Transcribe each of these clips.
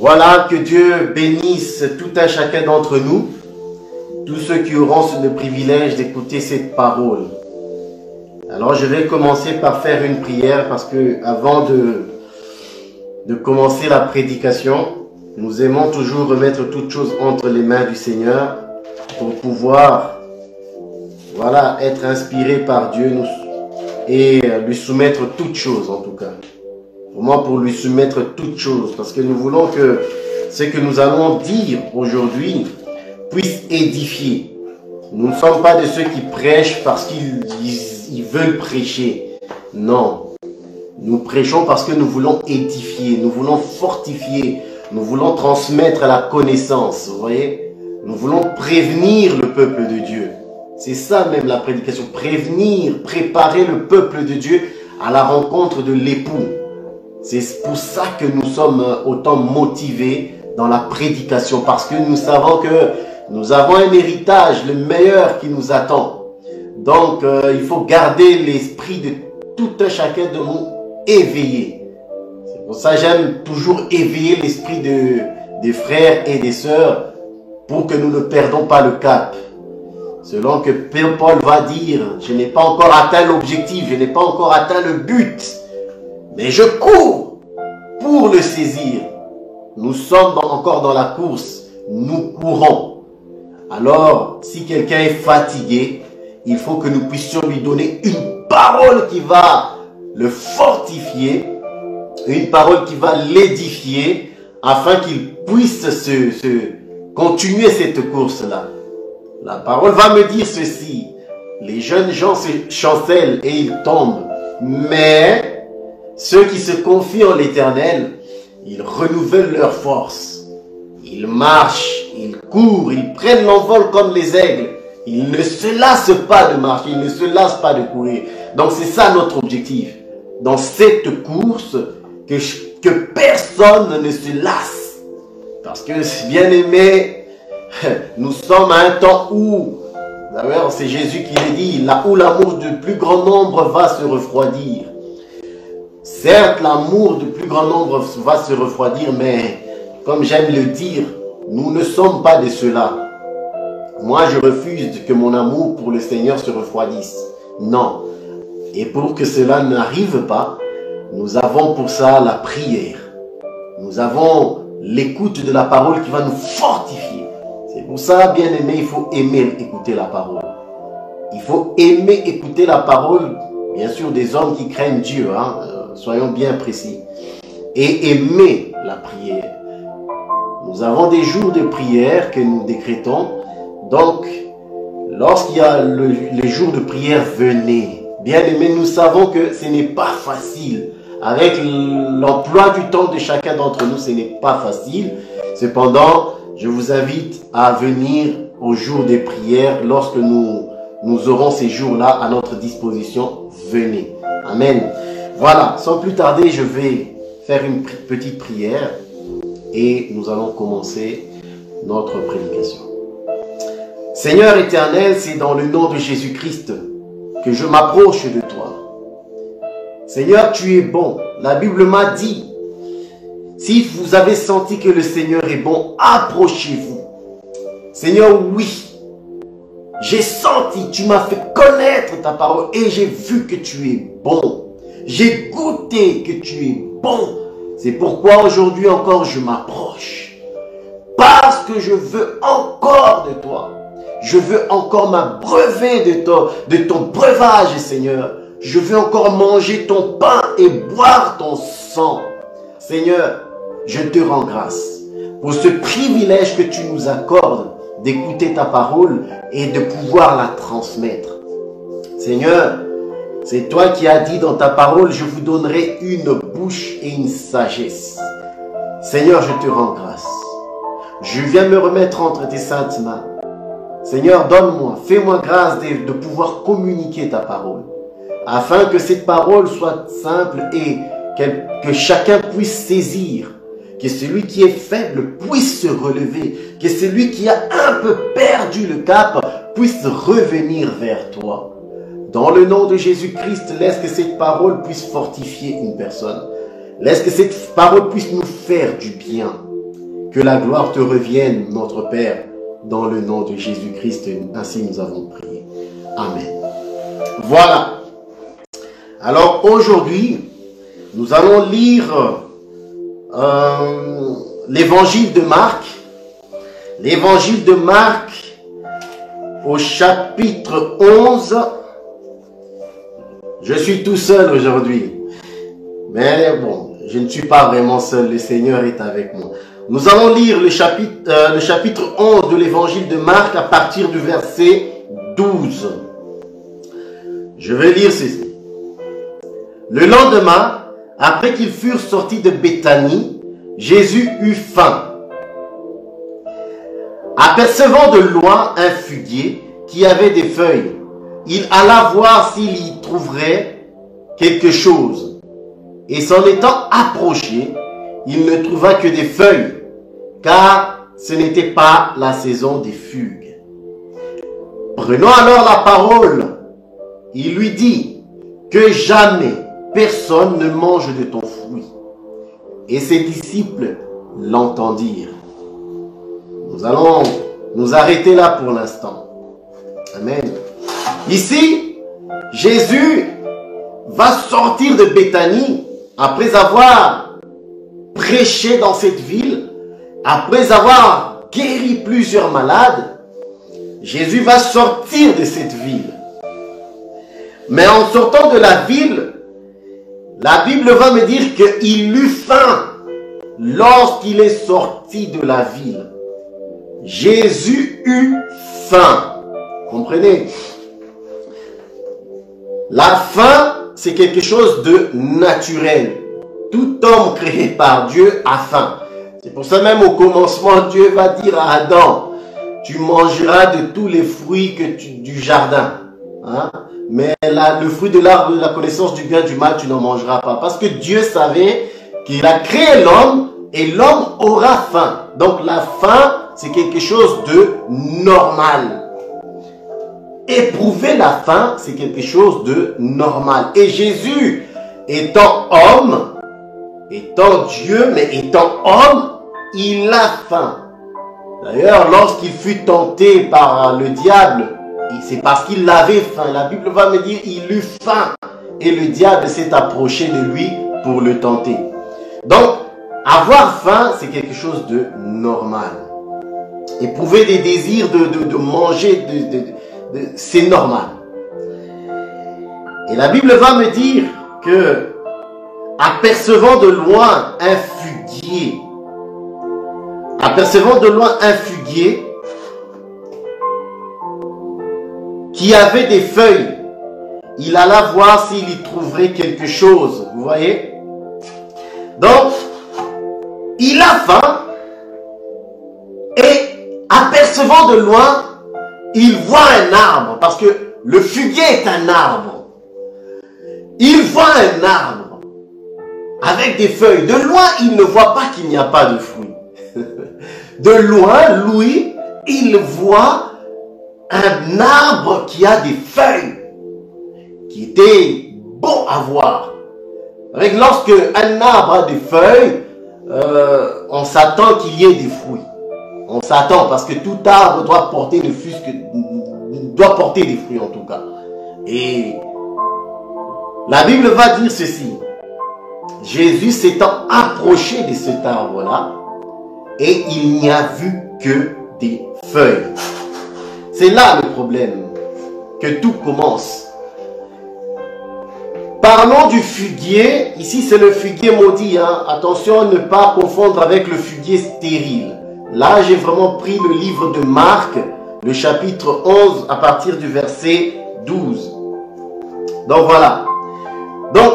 Voilà, que Dieu bénisse tout un chacun d'entre nous, tous ceux qui auront le privilège d'écouter cette parole. Alors je vais commencer par faire une prière parce que avant de commencer la prédication, nous aimons toujours remettre toutes choses entre les mains du Seigneur pour pouvoir, voilà, être inspiré par Dieu et lui soumettre toutes choses en tout cas. Vraiment pour lui soumettre toutes choses, parce que nous voulons que ce que nous allons dire aujourd'hui puisse édifier. Nous ne sommes pas de ceux qui prêchent parce qu'ils veulent prêcher. Non. Nous prêchons parce que nous voulons édifier, nous voulons fortifier, nous voulons transmettre la connaissance, vous voyez. Nous voulons prévenir le peuple de Dieu. C'est ça même la prédication, prévenir, préparer le peuple de Dieu à la rencontre de l'époux. C'est pour ça que nous sommes autant motivés dans la prédication, parce que nous savons que nous avons un héritage, le meilleur qui nous attend. Donc, il faut garder l'esprit de tout un chacun de nous éveillé. C'est pour ça que j'aime toujours éveiller l'esprit des frères et des sœurs pour que nous ne perdons pas le cap. Selon que Paul va dire, je n'ai pas encore atteint l'objectif, je n'ai pas encore atteint le but, mais je cours pour le saisir. Nous sommes encore dans la course, nous courons. Alors, si quelqu'un est fatigué, il faut que nous puissions lui donner une parole qui va le fortifier, une parole qui va l'édifier, afin qu'il puisse continuer cette course-là. La parole va me dire ceci, les jeunes gens se chancellent et ils tombent, mais ceux qui se confient en l'Éternel, ils renouvellent leur force. Ils marchent, ils courent, ils prennent l'envol comme les aigles. Ils ne se lassent pas de marcher, ils ne se lassent pas de courir. Donc c'est ça notre objectif. Dans cette course, que personne ne se lasse. Parce que, bien aimé, nous sommes à un temps où, d'ailleurs c'est Jésus qui le dit, là où l'amour du plus grand nombre va se refroidir. Certes, l'amour du plus grand nombre va se refroidir, mais comme j'aime le dire, nous ne sommes pas de ceux-là. Moi, je refuse que mon amour pour le Seigneur se refroidisse. Non. Et pour que cela n'arrive pas, nous avons pour ça la prière. Nous avons l'écoute de la parole qui va nous fortifier. C'est pour ça, bien aimé, il faut aimer écouter la parole. Il faut aimer écouter la parole, bien sûr, des hommes qui craignent Dieu, hein, soyons bien précis. Et aimer la prière. Nous avons des jours de prière que nous décrétons. Donc, lorsqu'il y a les jours de prière, venez. Bien aimé, nous savons que ce n'est pas facile. Avec l'emploi du temps de chacun d'entre nous, ce n'est pas facile. Cependant, je vous invite à venir au jour des prières. Lorsque nous aurons ces jours-là à notre disposition, venez. Amen. Voilà, sans plus tarder, je vais faire une petite prière et nous allons commencer notre prédication. Seigneur éternel, c'est dans le nom de Jésus-Christ que je m'approche de toi. Seigneur, tu es bon. La Bible m'a dit, si vous avez senti que le Seigneur est bon, approchez-vous. Seigneur, oui, j'ai senti, tu m'as fait connaître ta parole et j'ai vu que tu es bon. J'ai goûté que tu es bon. C'est pourquoi aujourd'hui encore je m'approche. Parce que je veux encore de toi. Je veux encore m'abreuver de ton breuvage, Seigneur. Je veux encore manger ton pain et boire ton sang. Seigneur, je te rends grâce pour ce privilège que tu nous accordes d'écouter ta parole et de pouvoir la transmettre. Seigneur, c'est toi qui as dit dans ta parole, je vous donnerai une bouche et une sagesse. Seigneur, je te rends grâce. Je viens me remettre entre tes saintes mains. Seigneur, donne-moi, fais-moi grâce de pouvoir communiquer ta parole, afin que cette parole soit simple et que chacun puisse saisir, que celui qui est faible puisse se relever, que celui qui a un peu perdu le cap puisse revenir vers toi. Dans le nom de Jésus-Christ, laisse que cette parole puisse fortifier une personne. Laisse que cette parole puisse nous faire du bien. Que la gloire te revienne, notre Père, dans le nom de Jésus-Christ. Ainsi nous avons prié. Amen. Voilà. Alors aujourd'hui, nous allons lire l'évangile de Marc. L'évangile de Marc au chapitre 11. Je suis tout seul aujourd'hui. Mais bon, je ne suis pas vraiment seul. Le Seigneur est avec moi. Nous allons lire le chapitre 11 de l'évangile de Marc à partir du verset 12. Je vais lire ceci. Le lendemain, après qu'ils furent sortis de Béthanie, Jésus eut faim. Apercevant de loin un figuier qui avait des feuilles, il alla voir s'il y trouverait quelque chose. Et s'en étant approché, il ne trouva que des feuilles, car ce n'était pas la saison des figues. Prenant alors la parole, il lui dit que jamais personne ne mange de ton fruit. Et ses disciples l'entendirent. Nous allons nous arrêter là pour l'instant. Amen. Ici, Jésus va sortir de Béthanie après avoir prêché dans cette ville, après avoir guéri plusieurs malades. Jésus va sortir de cette ville. Mais en sortant de la ville, la Bible va me dire qu'il eut faim lorsqu'il est sorti de la ville. Jésus eut faim. Comprenez? La faim, c'est quelque chose de naturel. Tout homme créé par Dieu a faim. C'est pour ça même au commencement, Dieu va dire à Adam, tu mangeras de tous les fruits du jardin. Hein? Mais le fruit de l'arbre de la connaissance du bien et du mal, tu n'en mangeras pas. Parce que Dieu savait qu'il a créé l'homme et l'homme aura faim. Donc la faim, c'est quelque chose de normal. Éprouver la faim, c'est quelque chose de normal. Et Jésus, étant homme, étant Dieu, mais étant homme, il a faim. D'ailleurs, lorsqu'il fut tenté par le diable, c'est parce qu'il avait faim. La Bible va me dire, il eut faim. Et le diable s'est approché de lui pour le tenter. Donc, avoir faim, c'est quelque chose de normal. Éprouver des désirs de manger, c'est normal. Et la Bible va me dire que, apercevant de loin un figuier, qui avait des feuilles, il alla voir s'il y trouverait quelque chose. Vous voyez? Donc, il a faim et apercevant de loin, il voit un arbre, parce que le figuier est un arbre. Il voit un arbre avec des feuilles. De loin, il ne voit pas qu'il n'y a pas de fruits. De loin, lui, il voit un arbre qui a des feuilles, qui était bon à voir. Lorsque un arbre a des feuilles, on s'attend qu'il y ait des fruits. On s'attend parce que tout arbre doit porter des fruits en tout cas. Et la Bible va dire ceci. Jésus s'étant approché de cet arbre-là, et il n'y a vu que des feuilles. C'est là le problème, que tout commence. Parlons du figuier. Ici, c'est le figuier maudit. Hein. Attention à ne pas confondre avec le figuier stérile. Là, j'ai vraiment pris le livre de Marc, le chapitre 11, à partir du verset 12. Donc, voilà. Donc,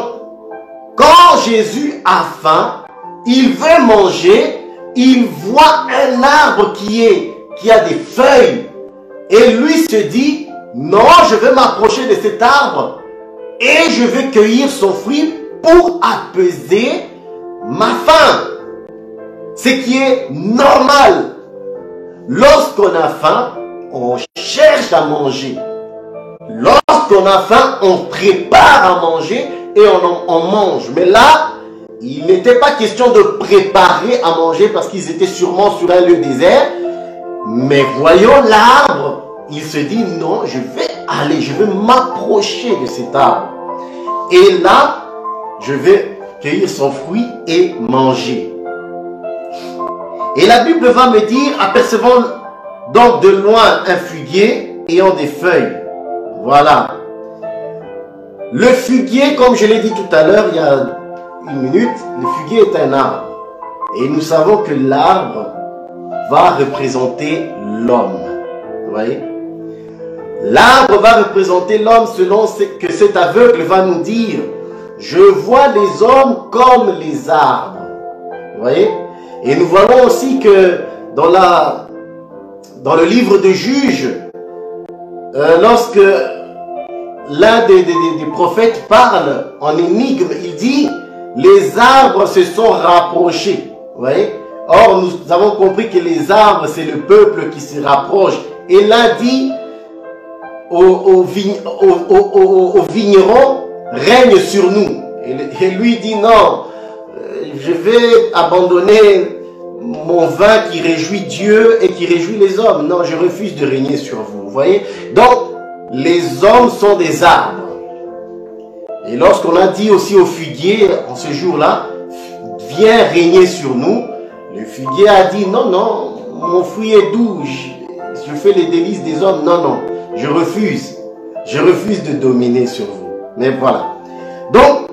quand Jésus a faim, il veut manger, il voit un arbre qui a des feuilles. Et lui se dit, non, je vais m'approcher de cet arbre et je vais cueillir son fruit pour apaiser ma faim. Ce qui est normal. Lorsqu'on a faim, on cherche à manger. Lorsqu'on a faim, on prépare à manger et on mange. Mais là, il n'était pas question de préparer à manger parce qu'ils étaient sûrement sur un lieu désert. Mais voyant l'arbre, il se dit non, je vais aller, je vais m'approcher de cet arbre. Et là, je vais cueillir son fruit et manger. Et la Bible va me dire, apercevant donc de loin un figuier ayant des feuilles. Voilà. Le figuier, comme je l'ai dit tout à l'heure, il y a une minute, le figuier est un arbre. Et nous savons que l'arbre va représenter l'homme. Vous voyez? L'arbre va représenter l'homme selon ce que cet aveugle va nous dire. Je vois les hommes comme les arbres. Vous voyez? Et nous voyons aussi que dans le livre de Juges, lorsque l'un des prophètes parle en énigme, il dit les arbres se sont rapprochés. Vous voyez? Or, nous avons compris que les arbres, c'est le peuple qui se rapproche. Et l'un dit au vigneron, règne sur nous. Et lui dit non, je vais abandonner mon vin qui réjouit Dieu et qui réjouit les hommes. Non, je refuse de régner sur vous. Vous voyez? Donc, les hommes sont des arbres. Et lorsqu'on a dit aussi au figuier, en ce jour-là, viens régner sur nous, le figuier a dit, non, non, mon fruit est doux, je fais les délices des hommes. Non, non, je refuse de dominer sur vous. Mais voilà. Donc,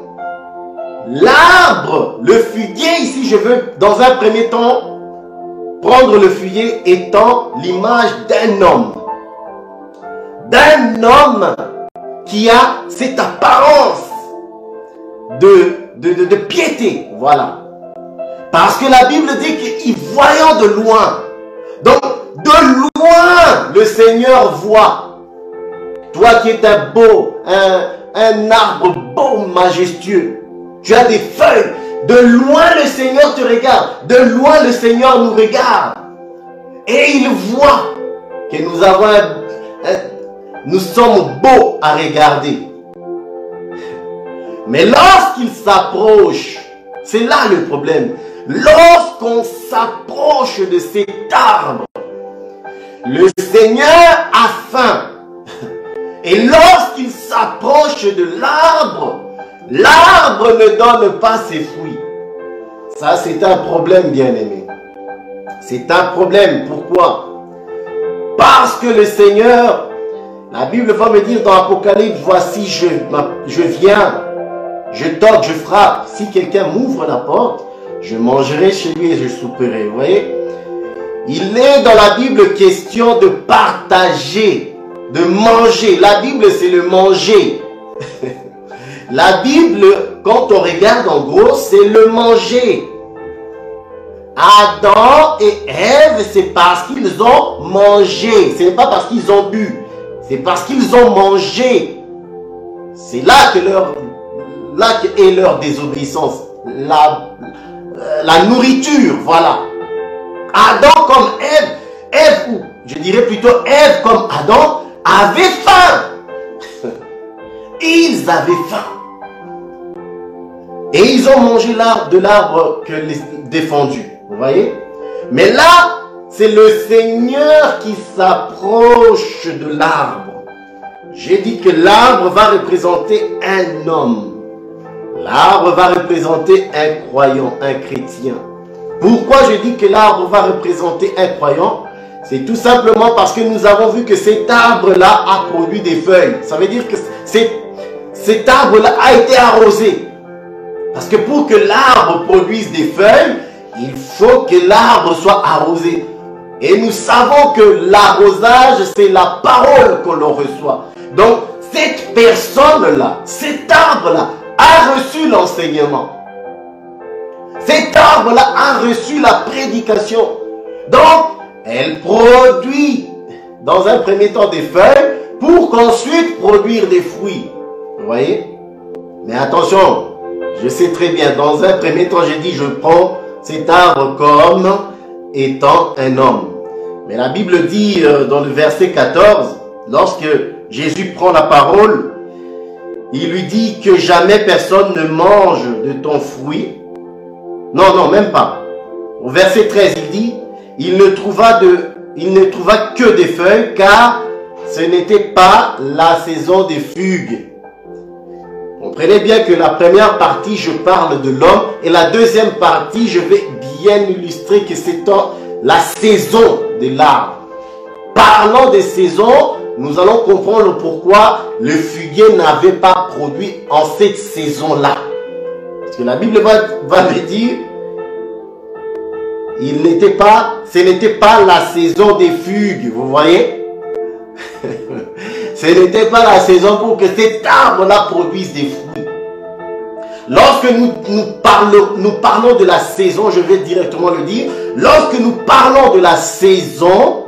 l'arbre, le figuier, ici, je veux, dans un premier temps, prendre le figuier étant l'image d'un homme. D'un homme qui a cette apparence de piété. Voilà. Parce que la Bible dit qu'il voyant de loin. Donc, de loin, le Seigneur voit. Toi qui es un arbre beau, majestueux. Tu as des feuilles. De loin, le Seigneur te regarde. De loin, le Seigneur nous regarde. Et il voit que nous sommes beaux à regarder. Mais lorsqu'il s'approche, c'est là le problème. Lorsqu'on s'approche de cet arbre, le Seigneur a faim. Et lorsqu'il s'approche de l'arbre, l'arbre ne donne pas ses fruits. Ça, c'est un problème, bien-aimé. C'est un problème. Pourquoi? Parce que le Seigneur, la Bible va me dire dans l'Apocalypse, voici, je viens, je toque, je frappe. Si quelqu'un m'ouvre la porte, je mangerai chez lui et je souperai. Vous voyez? Il est dans la Bible question de partager, de manger. La Bible, c'est le manger. La Bible, quand on regarde en gros, c'est le manger. Adam et Ève, c'est parce qu'ils ont mangé. Ce n'est pas parce qu'ils ont bu. C'est parce qu'ils ont mangé. C'est là est leur désobéissance. La nourriture, voilà. Adam comme Ève, ou je dirais plutôt Ève comme Adam, avaient faim. Ils avaient faim. Et ils ont mangé de l'arbre que les défendus. Vous voyez? Mais là, c'est le Seigneur qui s'approche de l'arbre. J'ai dit que l'arbre va représenter un homme. L'arbre va représenter un croyant, un chrétien. Pourquoi je dis que l'arbre va représenter un croyant? C'est tout simplement parce que nous avons vu que cet arbre-là a produit des feuilles. Ça veut dire que cet arbre-là a été arrosé. Parce que pour que l'arbre produise des feuilles, il faut que l'arbre soit arrosé. Et nous savons que l'arrosage, c'est la parole que l'on reçoit. Donc, cette personne-là, cet arbre-là, a reçu l'enseignement. Cet arbre-là a reçu la prédication. Donc, elle produit dans un premier temps des feuilles pour qu'ensuite produire des fruits. Vous voyez? Mais attention, je sais très bien, dans un premier temps, j'ai dit, je prends cet arbre comme étant un homme. Mais la Bible dit dans le verset 14, lorsque Jésus prend la parole, il lui dit que jamais personne ne mange de ton fruit Non, non, même pas. Au verset 13, il dit, il ne trouva que des feuilles, car ce n'était pas la saison des fugues. Comprenez bien que la première partie, je parle de l'homme, et la deuxième partie, je vais bien illustrer que c'est la saison de l'arbre. Parlant des saisons, nous allons comprendre pourquoi le figuier n'avait pas produit en cette saison-là. Parce que la Bible va me dire, ce n'était pas la saison des fugues, vous voyez? Ce n'était pas la saison pour que cet arbre-là produise des fruits. Lorsque nous parlons de la saison, je vais directement le dire, lorsque nous parlons de la saison,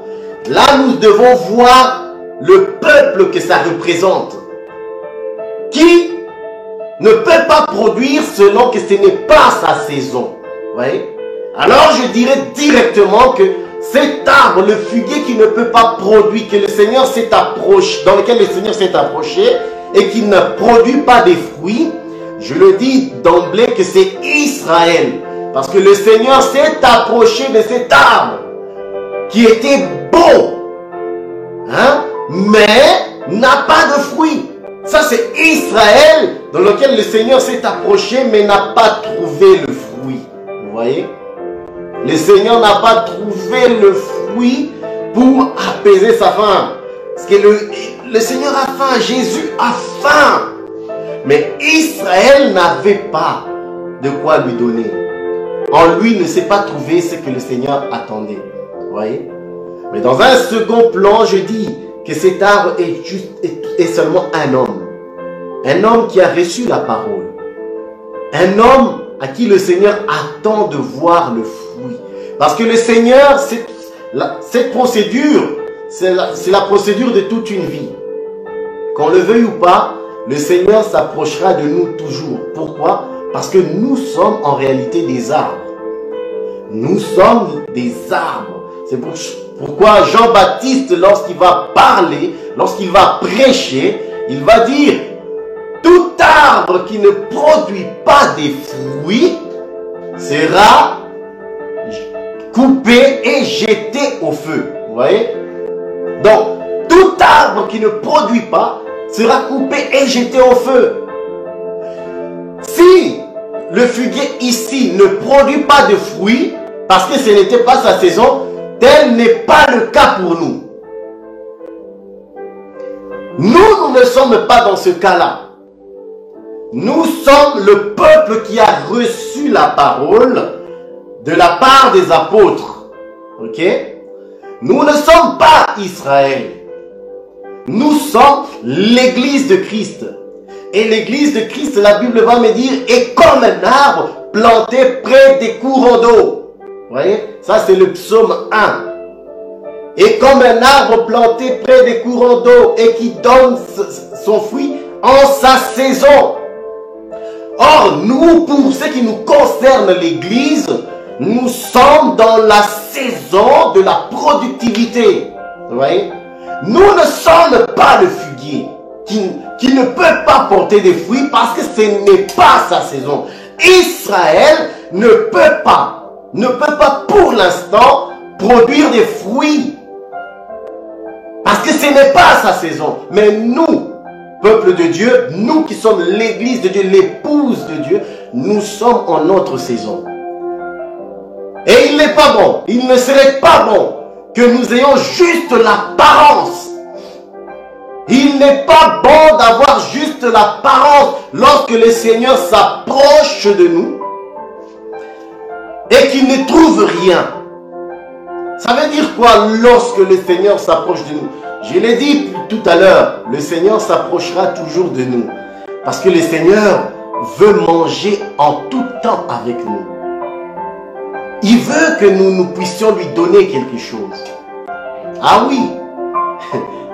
là nous devons voir le peuple que ça représente, qui ne peut pas produire selon que ce n'est pas sa saison. Vous voyez? Alors je dirais directement que cet arbre, le figuier qui ne peut pas produire, que le Seigneur s'est approché, dans lequel le Seigneur s'est approché et qui ne produit pas des fruits, je le dis d'emblée que c'est Israël. Parce que le Seigneur s'est approché de cet arbre qui était beau, hein, mais n'a pas de fruits. Ça c'est Israël dans lequel le Seigneur s'est approché mais n'a pas trouvé le fruit. Vous voyez? Le Seigneur n'a pas trouvé le fruit pour apaiser sa faim. Parce que le Seigneur a faim, Jésus a faim. Mais Israël n'avait pas de quoi lui donner. En lui ne s'est pas trouvé ce que le Seigneur attendait. Vous voyez? Mais dans un second plan, je dis que cet arbre est seulement un homme. Un homme qui a reçu la parole. Un homme à qui le Seigneur attend de voir le fruit. Parce que le Seigneur, cette procédure, c'est la procédure de toute une vie. Qu'on le veuille ou pas, le Seigneur s'approchera de nous toujours. Pourquoi? Parce que nous sommes en réalité des arbres. Nous sommes des arbres. C'est pourquoi Jean-Baptiste, lorsqu'il va parler, lorsqu'il va prêcher, il va dire: tout arbre qui ne produit pas des fruits sera coupé et jeté au feu. Vous voyez? Donc, tout arbre qui ne produit pas sera coupé et jeté au feu. Si le figuier ici ne produit pas de fruits, parce que ce n'était pas sa saison, tel n'est pas le cas pour nous. Nous ne sommes pas dans ce cas-là. Nous sommes le peuple qui a reçu la parole de la part des apôtres. Ok? Nous ne sommes pas Israël. Nous sommes l'église de Christ. Et l'église de Christ, la Bible va me dire, est comme un arbre planté près des courants d'eau. Vous voyez? Ça c'est le psaume 1. Et comme un arbre planté près des courants d'eau et qui donne son fruit en sa saison. Or, nous, pour ce qui nous concerne l'église, nous sommes dans la saison de la productivité. Vous voyez? Nous ne sommes pas le figuier qui ne peut pas porter des fruits parce que ce n'est pas sa saison. Israël ne peut pas pour l'instant produire des fruits parce que ce n'est pas sa saison. Mais nous, peuple de Dieu, nous qui sommes l'église de Dieu, l'épouse de Dieu, nous sommes en notre saison. Et il n'est pas bon, il ne serait pas bon que nous ayons juste l'apparence. Il n'est pas bon d'avoir juste l'apparence lorsque le Seigneur s'approche de nous et qu'il ne trouve rien. Ça veut dire quoi lorsque le Seigneur s'approche de nous? Je l'ai dit tout à l'heure, le Seigneur s'approchera toujours de nous. Parce que le Seigneur veut manger en tout temps avec nous. Il veut que nous puissions lui donner quelque chose. Ah oui,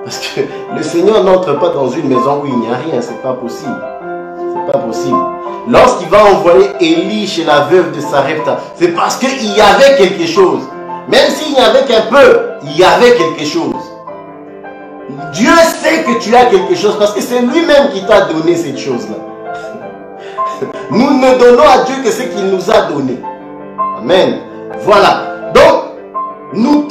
parce que le Seigneur n'entre pas dans une maison où il n'y a rien, c'est pas possible. C'est pas possible. Lorsqu'il va envoyer Élie chez la veuve de Sarepta, c'est parce qu'il y avait quelque chose. Même s'il n'y avait qu'un peu, il y avait quelque chose. Dieu sait que tu as quelque chose parce que c'est lui-même qui t'a donné cette chose-là. Nous ne donnons à Dieu que ce qu'il nous a donné. Amen. Voilà. Donc, nous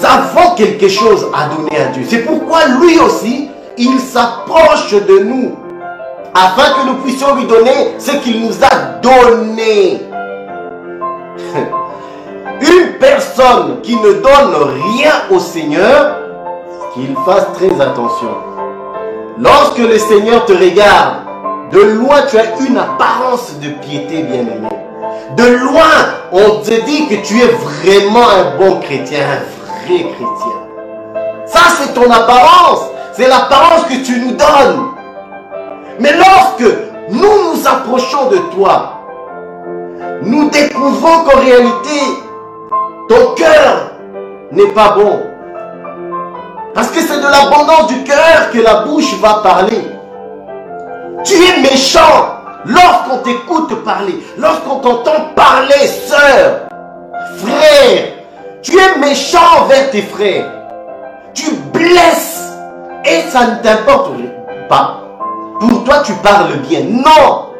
avons quelque chose à donner à Dieu. C'est pourquoi lui aussi, il s'approche de nous afin que nous puissions lui donner ce qu'il nous a donné. Une personne qui ne donne rien au Seigneur, qu'il fasse très attention. Lorsque le Seigneur te regarde, de loin tu as une apparence de piété, bien-aimé. De loin, on te dit que tu es vraiment un bon chrétien, un vrai chrétien. Ça, c'est ton apparence. C'est l'apparence que tu nous donnes. Mais lorsque nous nous approchons de toi, nous découvrons qu'en réalité, ton cœur n'est pas bon. Parce que c'est de l'abondance du cœur que la bouche va parler. Tu es méchant lorsqu'on t'écoute parler, lorsqu'on t'entend parler, sœur, frère. Tu es méchant envers tes frères. Tu blesses et ça ne t'importe pas. Pour toi, tu parles bien. Non.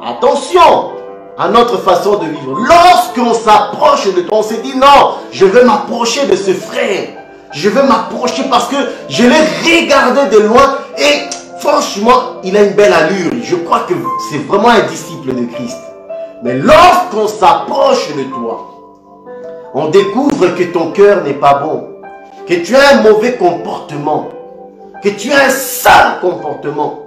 Attention à notre façon de vivre. Lorsqu'on s'approche de toi, on se dit non, je veux m'approcher de ce frère. Je veux m'approcher parce que je l'ai regardé de loin et franchement, il a une belle allure. Je crois que c'est vraiment un disciple de Christ. Mais lorsqu'on s'approche de toi, on découvre que ton cœur n'est pas bon, que tu as un mauvais comportement, que tu as un sale comportement,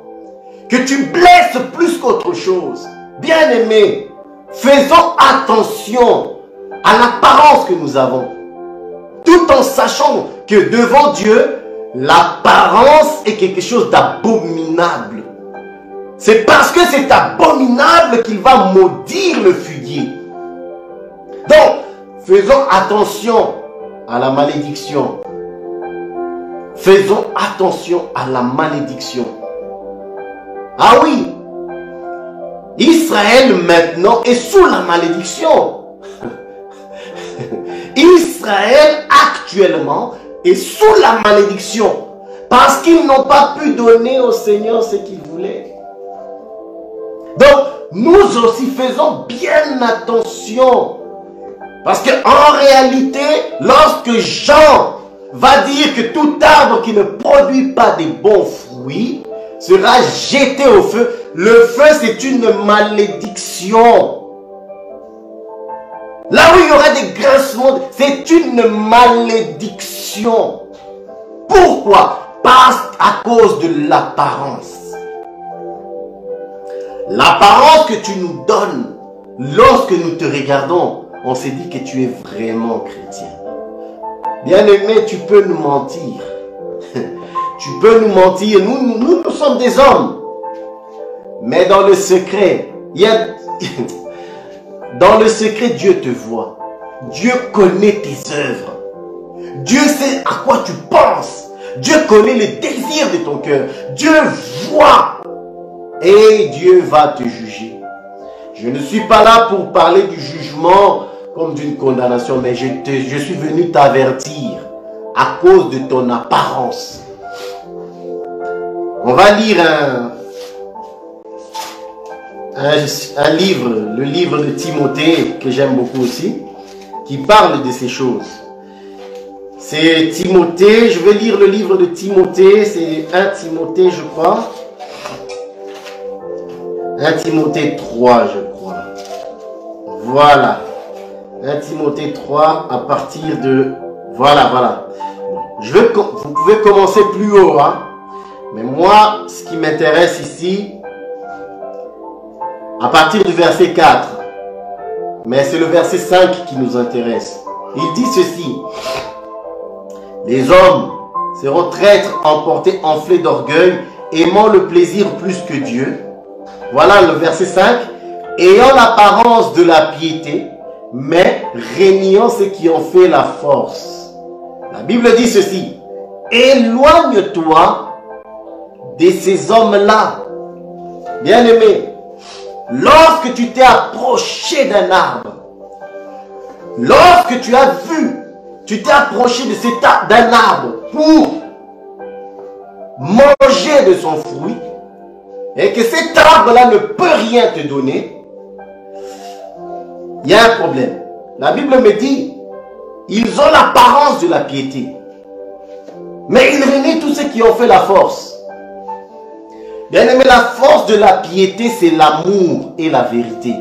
que tu blesses plus qu'autre chose. Bien-aimés, faisons attention à l'apparence que nous avons, tout en sachant que devant Dieu, l'apparence est quelque chose d'abominable. C'est parce que c'est abominable qu'il va maudire le fumier. Donc, faisons attention à la malédiction. Faisons attention à la malédiction. Ah oui, Israël maintenant est sous la malédiction. Israël actuellement est sous la malédiction parce qu'ils n'ont pas pu donner au Seigneur ce qu'il voulait. Donc, nous aussi faisons bien attention parce qu'en réalité, lorsque Jean va dire que tout arbre qui ne produit pas de bons fruits sera jeté au feu, le feu c'est une malédiction. Là où il y aura des grincements, c'est une malédiction. Pourquoi? Parce à cause de l'apparence. L'apparence que tu nous donnes, lorsque nous te regardons, on s'est dit que tu es vraiment chrétien. Bien-aimé, tu peux nous mentir. Tu peux nous mentir. Nous sommes des hommes. Mais dans le secret, dans le secret, Dieu te voit. Dieu connaît tes œuvres. Dieu sait à quoi tu penses. Dieu connaît les désirs de ton cœur. Dieu voit. Et Dieu va te juger. Je ne suis pas là pour parler du jugement comme d'une condamnation, mais je suis venu t'avertir à cause de ton apparence. On va lire un livre, le livre de Timothée, que j'aime beaucoup aussi, qui parle de ces choses. C'est Timothée, je vais lire le livre de Timothée, c'est 1 Timothée, je crois. 1 Timothée 3, je crois. Voilà. 1 Timothée 3, à partir de... Voilà. Vous pouvez commencer plus haut, hein. Mais moi, ce qui m'intéresse ici, à partir du verset 4, mais c'est le verset 5 qui nous intéresse. Il dit ceci: les hommes seront traîtres, emportés, enflés d'orgueil, aimant le plaisir plus que Dieu. Voilà le verset 5. Ayant l'apparence de la piété, mais régnant ce qui en fait la force. La Bible dit ceci: éloigne-toi de ces hommes-là. Bien-aimé, lorsque tu t'es approché d'un arbre, lorsque tu as vu, tu t'es approché d'un arbre pour manger de son fruit, et que cet arbre-là ne peut rien te donner, il y a un problème. La Bible me dit, ils ont l'apparence de la piété. Mais ils renient tous ceux qui ont fait la force. Bien aimé, la force de la piété, c'est l'amour et la vérité.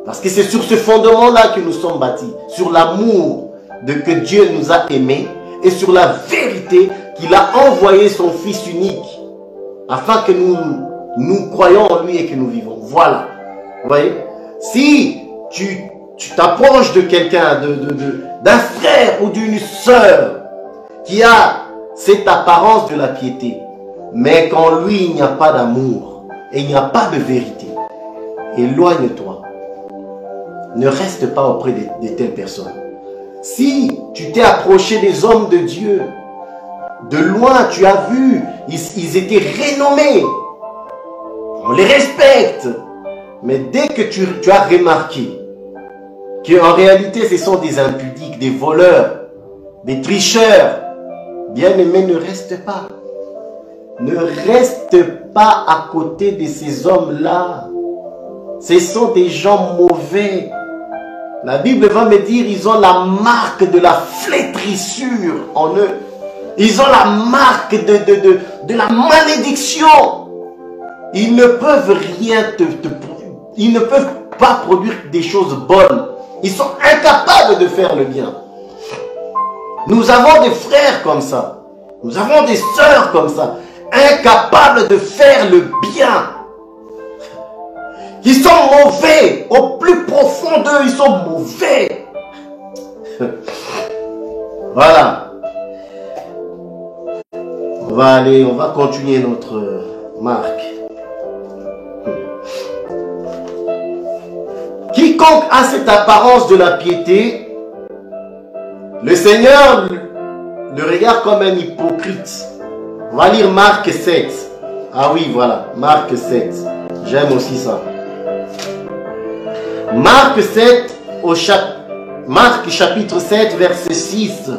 Parce que c'est sur ce fondement-là que nous sommes bâtis. Sur l'amour que Dieu nous a aimés et sur la vérité qu'il a envoyé son Fils unique afin que nous croyons en lui et que nous vivons. Voilà. Vous voyez? Si tu t'approches de quelqu'un, d'un frère ou d'une sœur qui a cette apparence de la piété, mais qu'en lui il n'y a pas d'amour et il n'y a pas de vérité, éloigne-toi. Ne reste pas auprès de telles personnes. Si tu t'es approché des hommes de Dieu, de loin tu as vu, ils étaient renommés, on les respecte, mais dès que tu as remarqué qu'en réalité ce sont des impudiques, des voleurs, des tricheurs, bien-aimé, ne reste pas. Ne reste pas à côté de ces hommes-là. Ce sont des gens mauvais. La Bible va me dire, ils ont la marque de la flétrissure en eux. Ils ont la marque de la malédiction. Ils ne peuvent rien ils ne peuvent pas produire des choses bonnes. Ils sont incapables de faire le bien. Nous avons des frères comme ça. Nous avons des sœurs comme ça. Incapables de faire le bien. Ils sont mauvais. Au plus profond d'eux, ils sont mauvais. Voilà. On va continuer notre marque. Quiconque a cette apparence de la piété, le Seigneur le regarde comme un hypocrite. On va lire Marc 7. Ah oui, voilà, Marc 7. J'aime aussi ça. Marc 7, Marc chapitre 7, verset 6.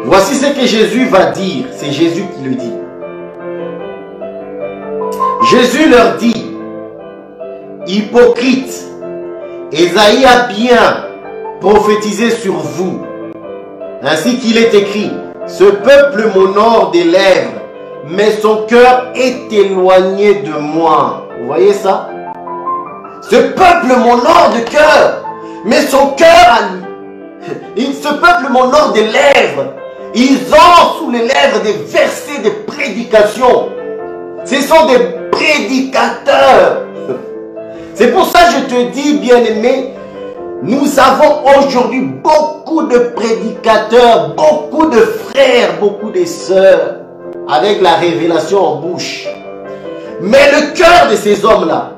Voici ce que Jésus va dire. C'est Jésus qui le dit. Jésus leur dit, hypocrite, Ésaïe a bien prophétisé sur vous. Ainsi qu'il est écrit, ce peuple m'honore des lèvres, mais son cœur est éloigné de moi. Vous voyez ça? Ce peuple m'honore de cœur, mais son cœur, ce peuple m'honore des lèvres. Ils ont sous les lèvres des versets, des prédications. Ce sont des prédicateurs. C'est pour ça que je te dis, bien-aimé, nous avons aujourd'hui beaucoup de prédicateurs, beaucoup de frères, beaucoup de sœurs, avec la révélation en bouche. Mais le cœur de ces hommes-là,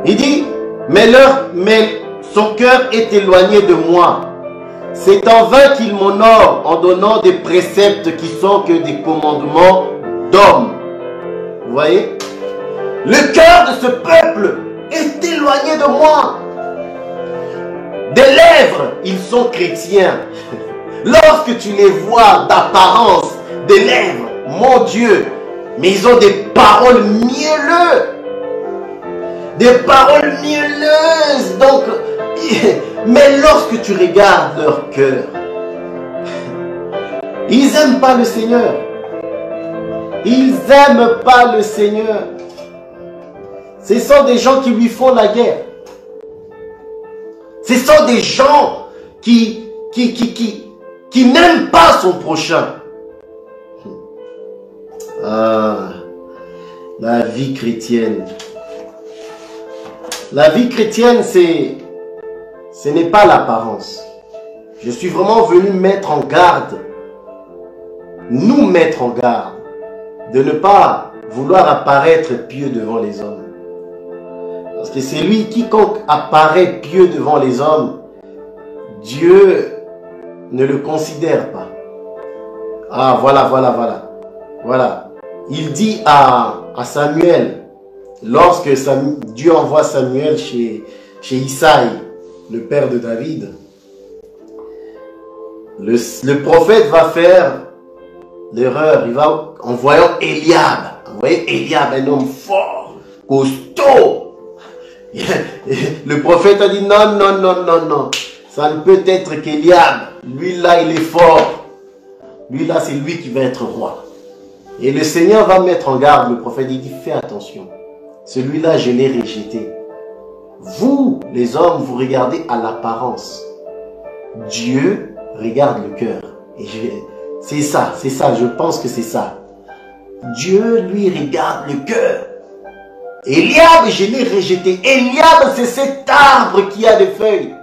il dit, mais son cœur est éloigné de moi. C'est en vain qu'il m'honore en donnant des préceptes qui sont que des commandements d'hommes. Vous voyez? Le cœur de ce peuple est éloigné de moi. Des lèvres, ils sont chrétiens. Lorsque tu les vois d'apparence, des lèvres, mon Dieu, mais ils ont des paroles mielleuses. Des paroles mielleuses. Donc, mais lorsque tu regardes leur cœur, ils n'aiment pas le Seigneur. Ils n'aiment pas le Seigneur. Ce sont des gens qui lui font la guerre. Ce sont des gens qui n'aiment pas son prochain. Ah, la vie chrétienne. La vie chrétienne, ce n'est pas l'apparence. Je suis vraiment venu mettre en garde, nous mettre en garde, de ne pas vouloir apparaître pieux devant les hommes. Parce que c'est lui, quiconque apparaît pieux devant les hommes, Dieu ne le considère pas. Ah, voilà. Il dit à Samuel, lorsque Dieu envoie Samuel chez Isaïe, le père de David, le prophète va faire l'erreur, il va envoyer Eliab. Vous voyez, Eliab, un homme fort, costaud. Le prophète a dit non, non, non, non, non. Ça ne peut être qu'Eliab. Lui là, il est fort. Lui là, c'est lui qui va être roi. Et le Seigneur va mettre en garde le prophète. Il dit, fais attention. Celui-là, je l'ai rejeté. Vous, les hommes, vous regardez à l'apparence. Dieu regarde le cœur. Et c'est ça, je pense que c'est ça. Dieu, lui, regarde le cœur. Eliab, je l'ai rejeté. Eliab, c'est cet arbre qui a des feuilles.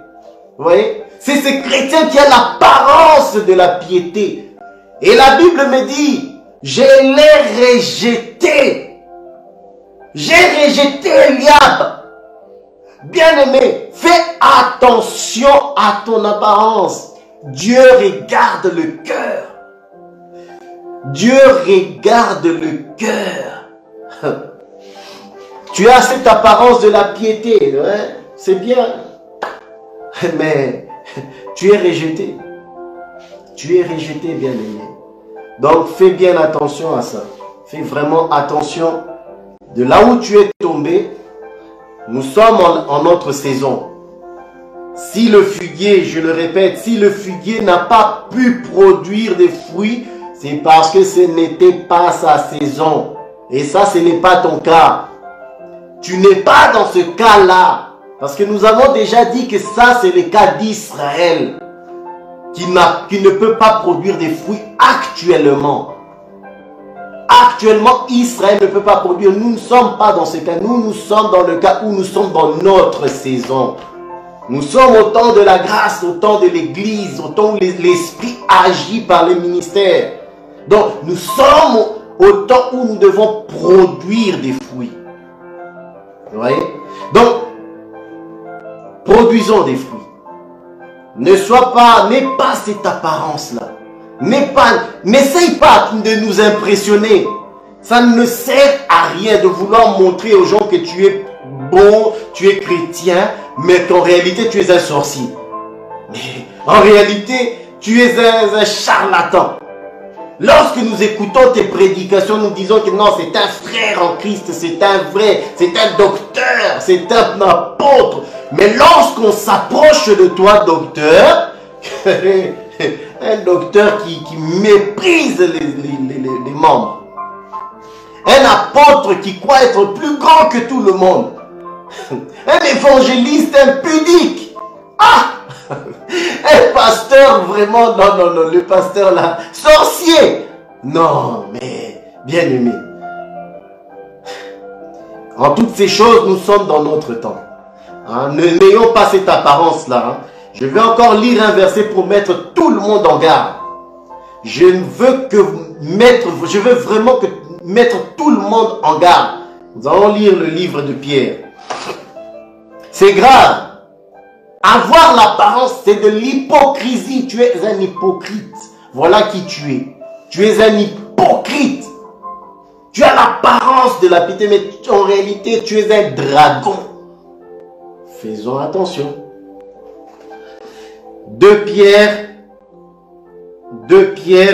Vous voyez? C'est ce chrétien qui a l'apparence de la piété. Et la Bible me dit, je l'ai rejeté. J'ai rejeté Eliab. Bien-aimé, fais attention à ton apparence. Dieu regarde le cœur. Dieu regarde le cœur. Tu as cette apparence de la piété, hein? C'est bien. Mais tu es rejeté. Tu es rejeté, bien-aimé. Donc fais bien attention à ça. Fais vraiment attention. De là où tu es tombé, nous sommes en notre saison. Si le figuier, je le répète, si le figuier n'a pas pu produire des fruits, c'est parce que ce n'était pas sa saison. Et ça, ce n'est pas ton cas. Tu n'es pas dans ce cas-là. Parce que nous avons déjà dit que ça, c'est le cas d'Israël. Qui ne peut pas produire des fruits actuellement. Actuellement, Israël ne peut pas produire. Nous ne sommes pas dans ce cas. Nous sommes dans le cas où nous sommes dans notre saison. Nous sommes au temps de la grâce, au temps de l'église, au temps où l'Esprit agit par les ministères. Donc, nous sommes au temps où nous devons produire des fruits. Vous voyez? Donc, produisons des fruits. N'aie pas cette apparence-là. N'essaye pas de nous impressionner. Ça ne sert à rien de vouloir montrer aux gens que tu es bon, tu es chrétien, mais qu'en réalité tu es un sorcier. Mais en réalité, tu es un charlatan. Lorsque nous écoutons tes prédications, nous disons que non, c'est un frère en Christ, c'est un vrai, c'est un docteur, c'est un apôtre. Mais lorsqu'on s'approche de toi, docteur, un docteur qui méprise les membres. Un apôtre qui croit être plus grand que tout le monde. Un évangéliste impudique. Ah! Un pasteur vraiment, non, le pasteur là, sorcier. Non, mais bien aimé. En toutes ces choses, nous sommes dans notre temps. Hein? N'ayons pas cette apparence là. Hein? Je vais encore lire un verset pour mettre tout le monde en garde. Je veux vraiment mettre tout le monde en garde. Nous allons lire le livre de Pierre. C'est grave. Avoir l'apparence, c'est de l'hypocrisie. Tu es un hypocrite. Voilà qui tu es. Tu es un hypocrite. Tu as l'apparence de la piété, mais en réalité, tu es un dragon. Faisons attention. 2 Pierre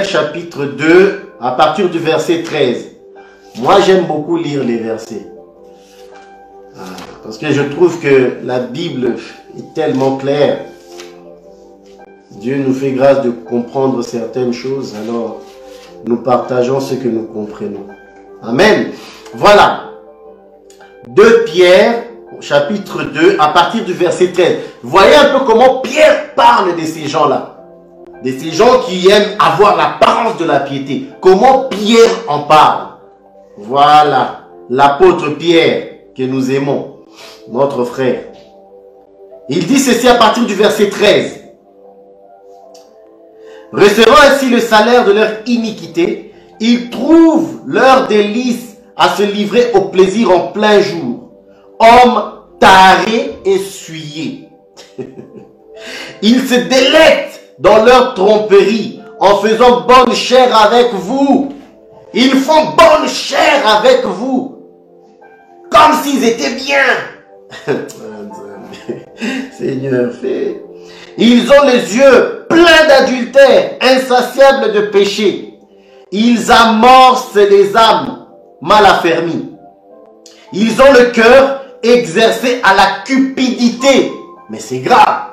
chapitre 2, à partir du verset 13. Moi, j'aime beaucoup lire les versets. Parce que je trouve que la Bible est tellement claire. Dieu nous fait grâce de comprendre certaines choses, alors nous partageons ce que nous comprenons. Amen. Voilà. 2 Pierre, chapitre 2, à partir du verset 13. Voyez un peu comment Pierre parle de ces gens-là. De ces gens qui aiment avoir l'apparence de la piété. Comment Pierre en parle. Voilà. L'apôtre Pierre que nous aimons. Notre frère. Il dit ceci à partir du verset 13. Recevant ainsi le salaire de leur iniquité, ils trouvent leur délice à se livrer au plaisir en plein jour. Hommes tarés et suyés. Ils se délectent dans leur tromperie en faisant bonne chère avec vous. Ils font bonne chère avec vous. Comme s'ils étaient bien. Seigneur, fais. Ils ont les yeux pleins d'adultère, insatiables de péché. Ils amorcent les âmes mal affermies. Ils ont le cœur exercé à la cupidité. Mais c'est grave.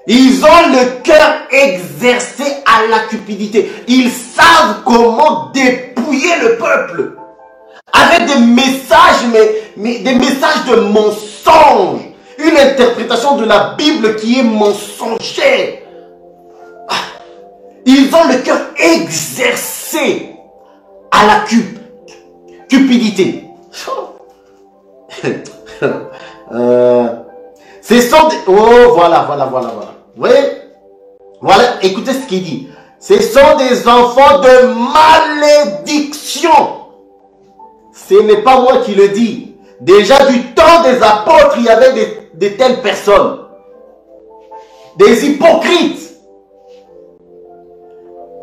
Ils ont le cœur exercé à la cupidité. Ils savent comment dépouiller le peuple. Avec des messages, mais des messages de mensonges. Une interprétation de la Bible qui est mensongère. Ils ont le cœur exercé à la cupidité. Ce sont des... Oh, voilà. Vous voyez? Voilà, écoutez ce qu'il dit. Ce sont des enfants de malédiction. Ce n'est pas moi qui le dis. Déjà du temps des apôtres, il y avait de telles personnes. Des hypocrites.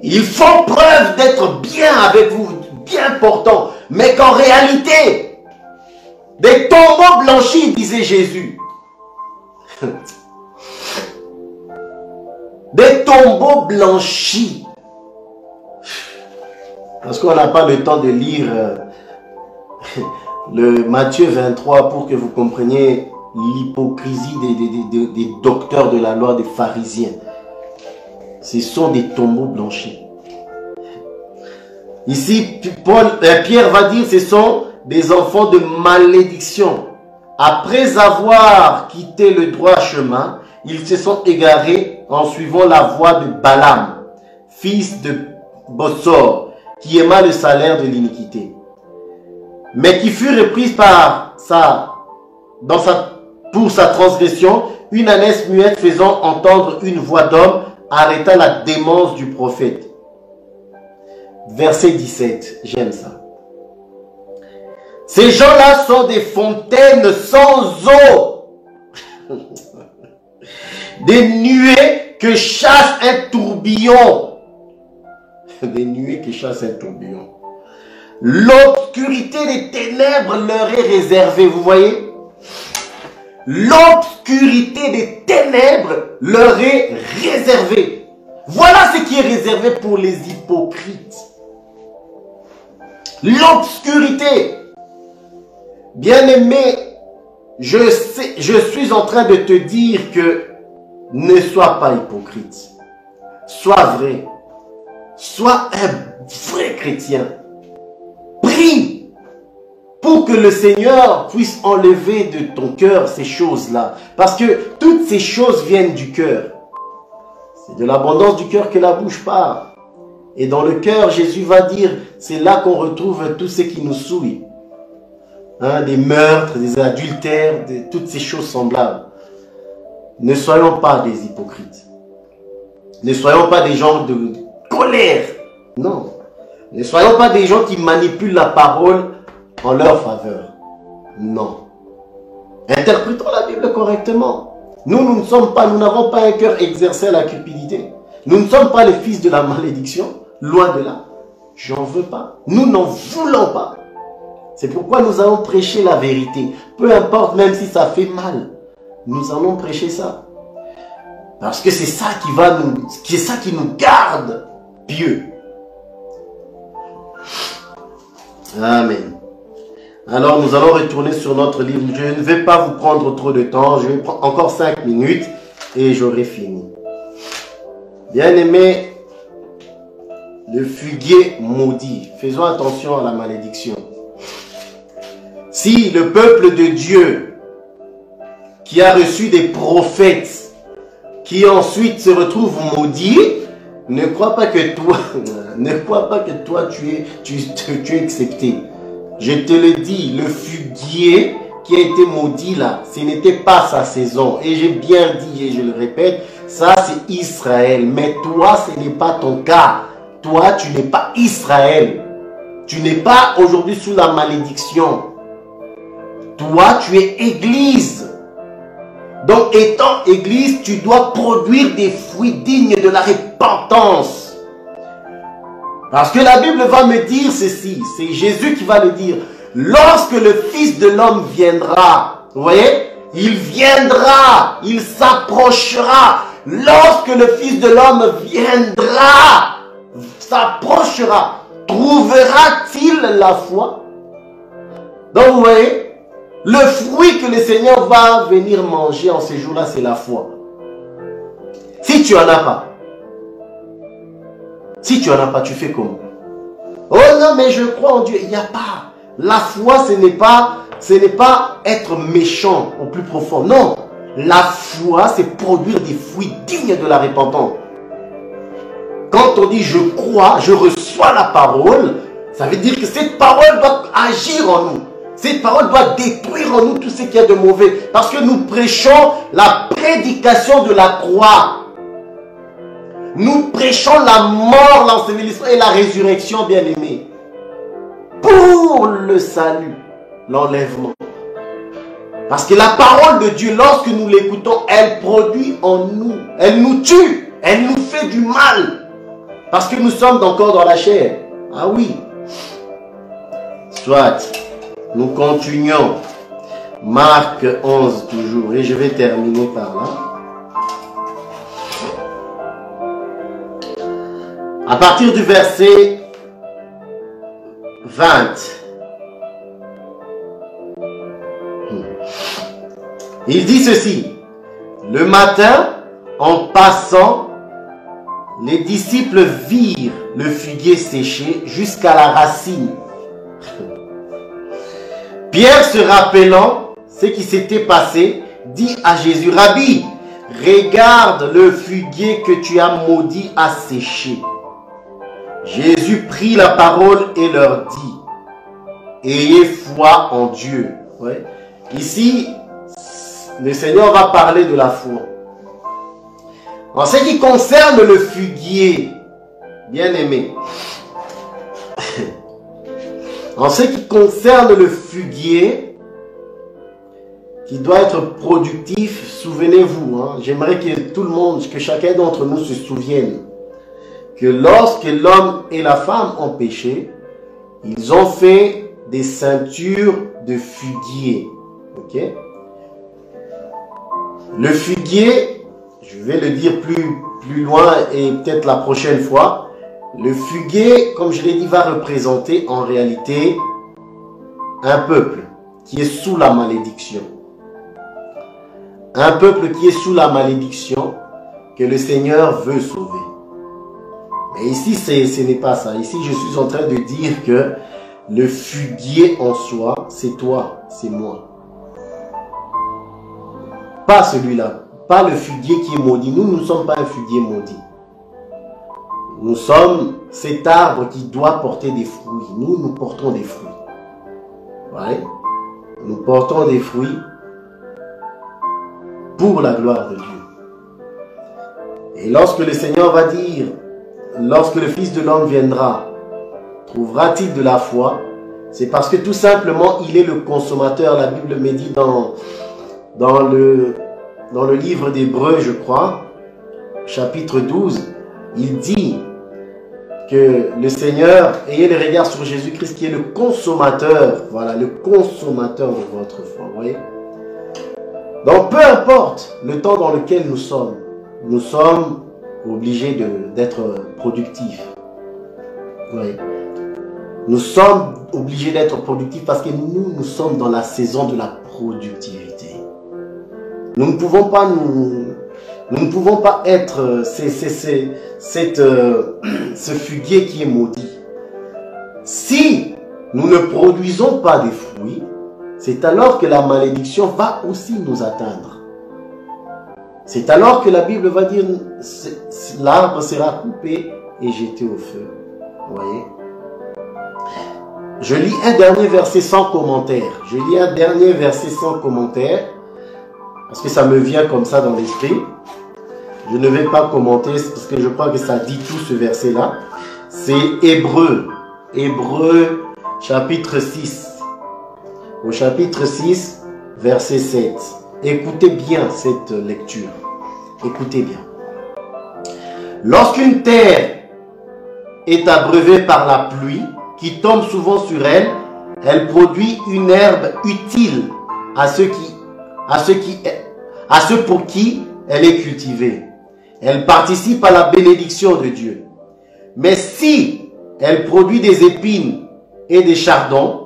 Ils font preuve d'être bien avec vous, bien portants. Mais qu'en réalité, des tombeaux blanchis, disait Jésus. Des tombeaux blanchis. Parce qu'on n'a pas le temps de lire le Matthieu 23 pour que vous compreniez l'hypocrisie des docteurs de la loi, des pharisiens. Ce sont des tombeaux blanchis. Ici, Pierre va dire ce sont des enfants de malédiction. Après avoir quitté le droit chemin, ils se sont égarés en suivant la voie de Balaam, fils de Bossor, qui aima le salaire de l'iniquité, mais qui fut reprise pour sa transgression. Une ânesse muette faisant entendre une voix d'homme arrêta la démence du prophète. Verset 17, j'aime ça. Ces gens-là sont des fontaines sans eau, des nuées que chasse un tourbillon. Des nuées qui chassent un tourbillon. L'obscurité des ténèbres leur est réservée, vous voyez? L'obscurité des ténèbres leur est réservée. Voilà ce qui est réservé pour les hypocrites. L'obscurité. Bien-aimé, je suis en train de te dire que ne sois pas hypocrite. Sois vrai. Sois un vrai chrétien. Prie pour que le Seigneur puisse enlever de ton cœur ces choses-là. Parce que toutes ces choses viennent du cœur. C'est de l'abondance du cœur que la bouche parle. Et dans le cœur, Jésus va dire, c'est là qu'on retrouve tout ce qui nous souille. Hein, des meurtres, des adultères, toutes ces choses semblables. Ne soyons pas des hypocrites. Ne soyons pas des gens de colère. Non. Ne soyons pas des gens qui manipulent la parole en leur faveur. Non. Interprétons la Bible correctement. Nous n'avons pas un cœur exercé à la cupidité. Nous ne sommes pas les fils de la malédiction. Loin de là. J'en veux pas. Nous n'en voulons pas. C'est pourquoi nous allons prêcher la vérité. Peu importe, même si ça fait mal. Nous allons prêcher ça. Parce que c'est ça qui nous garde pieux. Amen. Alors nous allons retourner sur notre livre. Je ne vais pas vous prendre trop de temps. Je vais prendre encore 5 minutes et j'aurai fini. Bien-aimé, le fuguier maudit. Faisons attention à la malédiction. Si le peuple de Dieu qui a reçu des prophètes qui ensuite se retrouvent maudits, ne crois pas que toi tu es accepté. Je te le dis, le fuguier qui a été maudit là, ce n'était pas sa saison. Et j'ai bien dit et je le répète, ça c'est Israël. Mais toi, ce n'est pas ton cas. Toi, tu n'es pas Israël. Tu n'es pas aujourd'hui sous la malédiction. Toi, tu es Église. Donc, étant Église, tu dois produire des fruits dignes de la repentance. Parce que la Bible va me dire ceci. C'est Jésus qui va le dire. Lorsque le Fils de l'homme viendra, vous voyez, il viendra, il s'approchera. Lorsque le Fils de l'homme viendra, s'approchera, trouvera-t-il la foi? Donc, vous voyez, Le fruit que le Seigneur va venir manger en ces jours-là, c'est la foi. Si tu n'en as pas, tu fais comment? Oh non, mais je crois en Dieu. Il n'y a pas. La foi, ce n'est pas être méchant au plus profond. Non. La foi, c'est produire des fruits dignes de la repentance. Quand on dit je crois, je reçois la parole, ça veut dire que cette parole doit agir en nous. Cette parole doit détruire en nous tout ce qu'il y a de mauvais. Parce que nous prêchons la prédication de la croix. Nous prêchons la mort, l'ensevelissement et la résurrection, bien-aimés. Pour le salut, l'enlèvement. Parce que la parole de Dieu, lorsque nous l'écoutons, elle produit en nous. Elle nous tue. Elle nous fait du mal. Parce que nous sommes encore dans la chair. Ah oui. Soit. Nous continuons. Marc 11 toujours. Et je vais terminer par là. À partir du verset 20. Il dit ceci. Le matin, en passant, les disciples virent le figuier séché jusqu'à la racine. Pierre, se rappelant ce qui s'était passé, dit à Jésus, Rabbi, regarde le figuier que tu as maudit à sécher. Jésus prit la parole et leur dit, ayez foi en Dieu. Ouais. Ici, le Seigneur va parler de la foi. En ce qui concerne le figuier, bien aimé, en ce qui concerne le figuier, qui doit être productif, souvenez-vous, hein, j'aimerais que tout le monde, que chacun d'entre nous se souvienne que lorsque l'homme et la femme ont péché, ils ont fait des ceintures de figuier. Ok? Le figuier, je vais le dire plus loin et peut-être la prochaine fois, le figuier, comme je l'ai dit, va représenter en réalité un peuple qui est sous la malédiction. Un peuple qui est sous la malédiction que le Seigneur veut sauver. Mais ici, ce n'est pas ça. Ici, je suis en train de dire que le figuier en soi, c'est toi, c'est moi. Pas celui-là. Pas le figuier qui est maudit. Nous ne sommes pas un figuier maudit. Nous sommes cet arbre qui doit porter des fruits. Nous portons des fruits. Ouais. Nous portons des fruits pour la gloire de Dieu. Et lorsque le Seigneur va dire, lorsque le Fils de l'homme viendra, trouvera-t-il de la foi? C'est parce que tout simplement, il est le consommateur. La Bible me dit dans le livre d'Hébreux, je crois, chapitre 12, il dit que le Seigneur, ayez le regard sur Jésus-Christ qui est le consommateur, voilà, le consommateur de votre foi, vous voyez. Donc, peu importe le temps dans lequel nous sommes obligés d'être productifs. Oui. Nous sommes obligés d'être productifs parce que nous sommes dans la saison de la productivité. Nous ne pouvons pas être ce figuier qui est maudit. Si nous ne produisons pas des fruits, c'est alors que la malédiction va aussi nous atteindre. C'est alors que la Bible va dire l'arbre sera coupé et jeté au feu. Vous voyez? Je lis un dernier verset sans commentaire. Parce que ça me vient comme ça dans l'esprit. Je ne vais pas commenter parce que je crois que ça dit tout ce verset-là. C'est Hébreux. Hébreux chapitre 6. Au chapitre 6, verset 7. Écoutez bien cette lecture. Écoutez bien. Lorsqu'une terre est abreuvée par la pluie, qui tombe souvent sur elle, elle produit une herbe utile à ceux pour qui elle est cultivée. Elle participe à la bénédiction de Dieu. Mais si elle produit des épines et des chardons,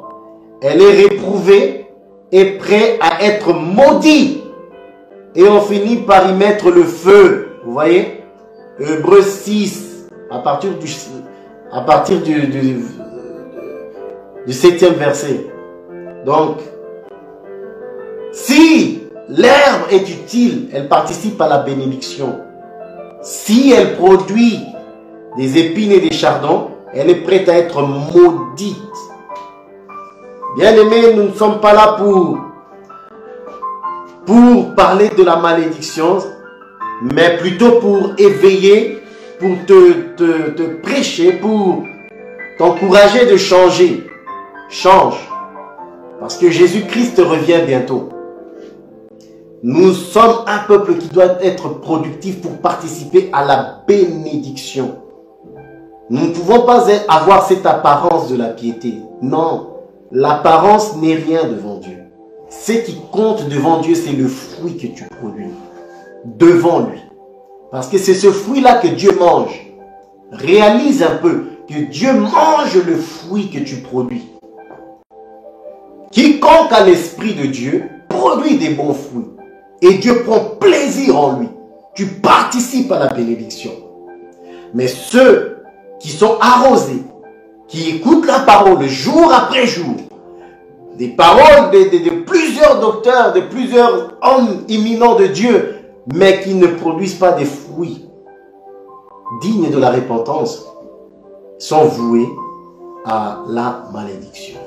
elle est réprouvée est prêt à être maudit. Et on finit par y mettre le feu. Vous voyez? Hébreux 6, à partir du 7e verset. Donc, si l'herbe est utile, elle participe à la bénédiction. Si elle produit des épines et des chardons, elle est prête à être maudite. Bien-aimés, nous ne sommes pas là pour parler de la malédiction, mais plutôt pour éveiller, pour te prêcher, pour t'encourager de changer. Change. Parce que Jésus-Christ revient bientôt. Nous sommes un peuple qui doit être productif pour participer à la bénédiction. Nous ne pouvons pas avoir cette apparence de la piété. Non, l'apparence n'est rien devant Dieu. Ce qui compte devant Dieu, c'est le fruit que tu produis devant lui. Parce que c'est ce fruit-là que Dieu mange. Réalise un peu que Dieu mange le fruit que tu produis. Quiconque a l'esprit de Dieu produit des bons fruits. Et Dieu prend plaisir en lui. Tu participes à la bénédiction. Mais ceux qui sont arrosés, qui écoutent la parole jour après jour, des paroles de plusieurs docteurs, de plusieurs hommes éminents de Dieu, mais qui ne produisent pas des fruits dignes de la repentance, sont voués à la malédiction.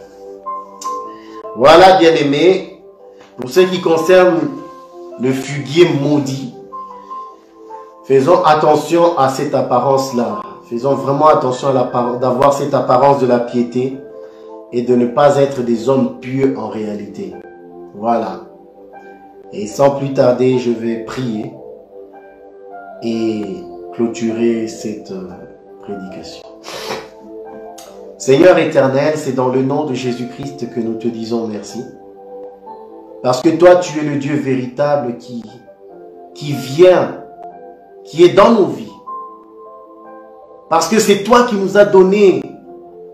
Voilà, bien-aimés, pour ce qui concerne le fuguier maudit, faisons attention à cette apparence-là. Faisons vraiment attention d'avoir cette apparence de la piété et de ne pas être des hommes pieux en réalité. Voilà. Et sans plus tarder, je vais prier et clôturer cette prédication. Seigneur éternel, c'est dans le nom de Jésus-Christ que nous te disons merci. Parce que toi, tu es le Dieu véritable qui vient, qui est dans nos vies. Parce que c'est toi qui nous as donné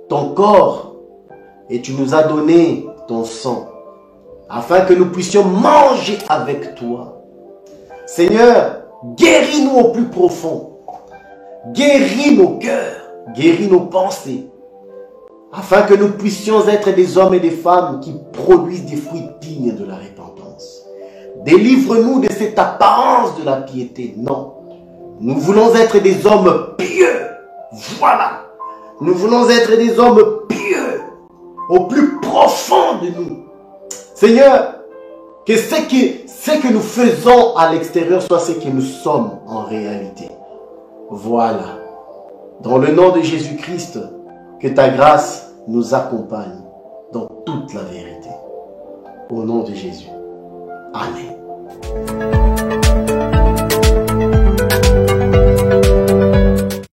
ton corps et tu nous as donné ton sang, afin que nous puissions manger avec toi. Seigneur, guéris-nous au plus profond. Guéris nos cœurs, guéris nos pensées, afin que nous puissions être des hommes et des femmes qui produisent des fruits dignes de la repentance. Délivre-nous de cette apparence de la piété. Non, nous voulons être des hommes pieux. Voilà, nous voulons être des hommes pieux au plus profond de nous. Seigneur, que ce que nous faisons à l'extérieur soit ce que nous sommes en réalité. Voilà. Dans le nom de Jésus-Christ, que ta grâce nous accompagne dans toute la vérité. Au nom de Jésus. Amen.